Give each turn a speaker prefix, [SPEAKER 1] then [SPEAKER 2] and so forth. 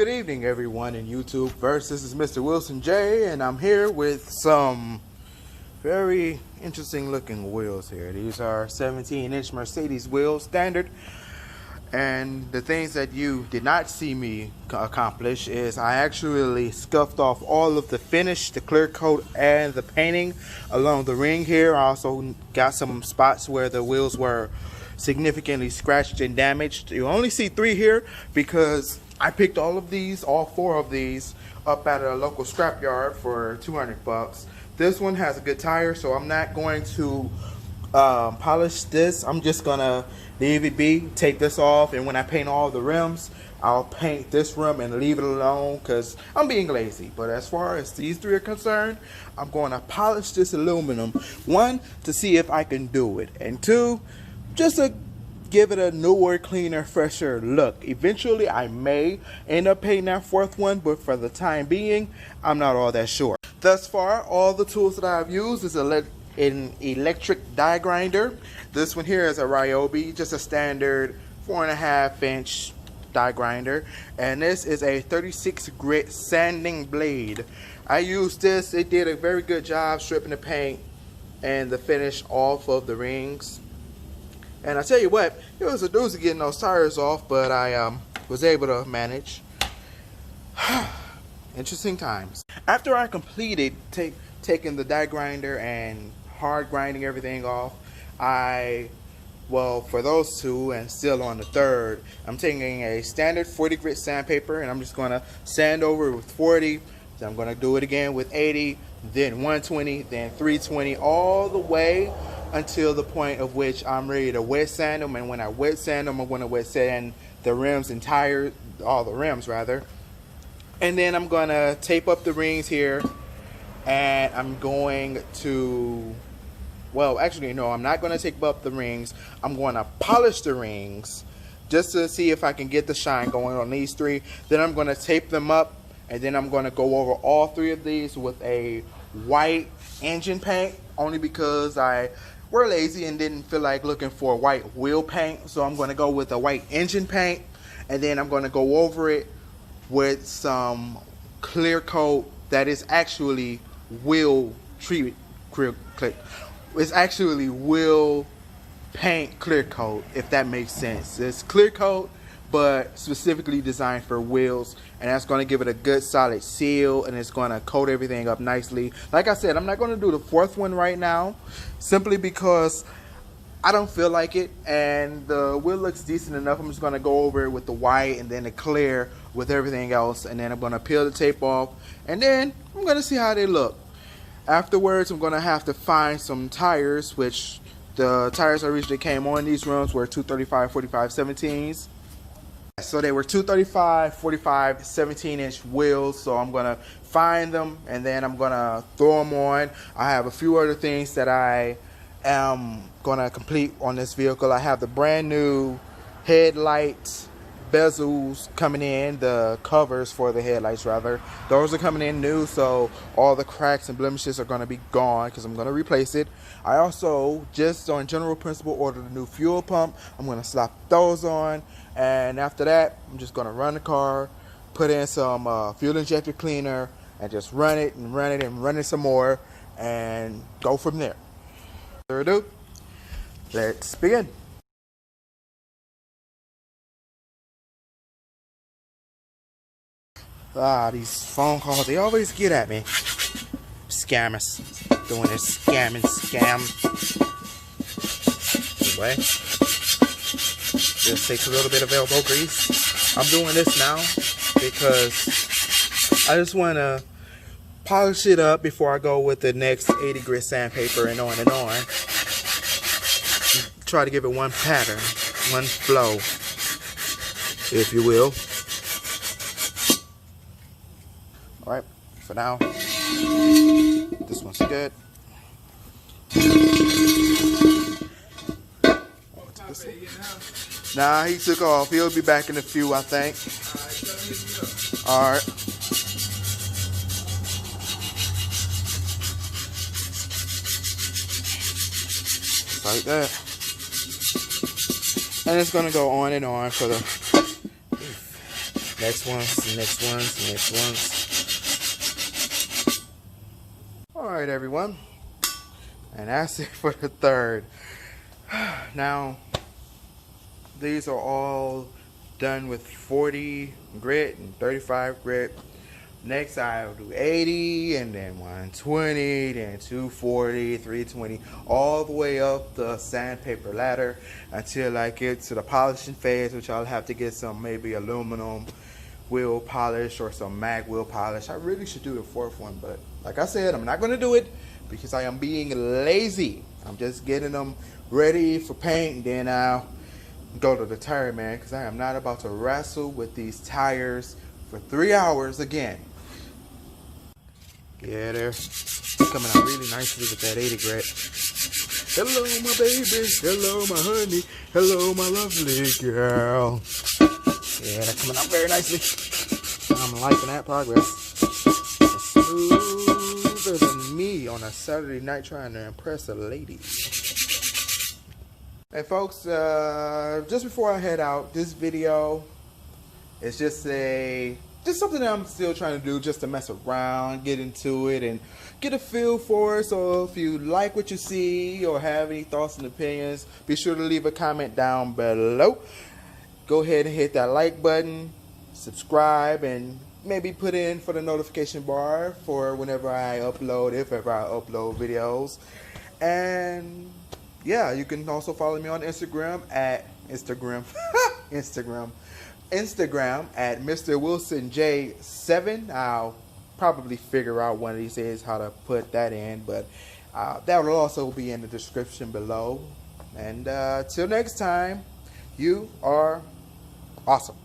[SPEAKER 1] Good evening, everyone in YouTube verse. This is Mr. Wilson J, and I'm here with some very interesting looking wheels here. These are 17-inch Mercedes wheels, standard. And the things that you did not see me accomplish is I actually scuffed off all of the finish, the clear coat, and the painting along the ring here. I also got some spots where the wheels were significantly scratched and damaged. You only see 3 here because I picked all 4 of these up at a local scrapyard for 200 bucks. This one has a good tire, so I'm not going to polish this. I'm just gonna leave it be, take this off, and when I paint all the rims, I'll paint this rim and leave it alone because I'm being lazy. But as far as these 3 are concerned, I'm going to polish this aluminum. 1, to see if I can do it, and 2, just to give it a newer, cleaner, fresher look. Eventually, I may end up painting that 4th one, but for the time being, I'm not all that sure. Thus far, all the tools that I've used is an electric die grinder. This one here is a Ryobi, just a standard 4.5-inch die grinder, and this is a 36 grit sanding blade. I used this. It did a very good job stripping the paint and the finish off of the rings. And I tell you what, it was a doozy getting those tires off, but I was able to manage. Interesting times. After I completed taking the die grinder and hard grinding everything off, for those 2 and still on the 3rd, I'm taking a standard 40 grit sandpaper and I'm just going to sand over it with 40. Then I'm going to do it again with 80, then 120, then 320, all the way until the point of which I'm ready to wet sand them. And when I wet sand them, I'm going to wet sand the rims and tires, all the rims rather. And then I'm going to tape up the rings here, and I'm going to, well, actually no, I'm not going to tape up the rings. I'm going to polish the rings just to see if I can get the shine going on these 3. Then I'm going to tape them up, and then I'm going to go over all 3 of these with a white engine paint, only because we're lazy and didn't feel like looking for white wheel paint. So I'm going to go with a white engine paint, and then I'm going to go over it with some clear coat that is actually wheel treatment. It's actually wheel paint clear coat, if that makes sense. It's clear coat, but specifically designed for wheels, and that's going to give it a good solid seal, and it's going to coat everything up nicely. Like I said, I'm not going to do the 4th one right now, simply because I don't feel like it, and the wheel looks decent enough. I'm just going to go over it with the white and then the clear with everything else, and then I'm going to peel the tape off, and then I'm going to see how they look. Afterwards, I'm going to have to find some tires, which the tires I originally came on these rims were 235 45 17s. So they were 235 45 17-inch wheels, so I'm going to find them, and then I'm going to throw them on. I have a few other things that I am going to complete on this vehicle. I have the brand new headlights bezels coming in, the covers for the headlights rather. Those are coming in new, so all the cracks and blemishes are going to be gone because I'm going to replace it. I also, just on general principle, ordered a new fuel pump. I'm going to slap those on, and after that I'm just going to run the car, put in some fuel injector cleaner, and just run it and run it and run it some more, and go from there. Further ado, let's begin. These phone calls, they always get at me. Scammers. Doing this scamming scam. Anyway, just takes a little bit of elbow grease. I'm doing this now because I just want to polish it up before I go with the next 80 grit sandpaper and on and on. Try to give it one pattern, one flow, if you will. Alright, for now, this one's good. Nah, he took off. He'll be back in a few, I think. Alright. Like that. And it's going to go on and on for the Next ones, next ones, next ones. Alright everyone, and that's it for the third. Now, these are all done with 40 grit and 35 grit. Next I'll do 80 and then 120, then 240, 320, all the way up the sandpaper ladder until I get to the polishing phase, which I'll have to get some maybe aluminum wheel polish or some mag wheel polish. I really should do the fourth one, but like I said, I'm not going to do it because I am being lazy. I'm just getting them ready for paint, and then I'll go to the tire man because I am not about to wrestle with these tires for 3 hours again. Yeah, they're coming out really nicely with that 80 grit. Hello, my baby. Hello, my honey. Hello, my lovely girl. Yeah, they're coming out very nicely. I'm liking that progress. It's smoother than me on a Saturday night trying to impress a lady. Hey folks, just before I head out, this video is just something that I'm still trying to do, just to mess around, get into it, and get a feel for it. So if you like what you see or have any thoughts and opinions, be sure to leave a comment down below. Go ahead and hit that like button, subscribe, and maybe put in for the notification bar for whenever I upload, if ever I upload videos. And yeah, you can also follow me on Instagram at Instagram at Mr. Wilson J7. I'll probably figure out one of these days how to put that in, but that will also be in the description below. And till next time, you are awesome.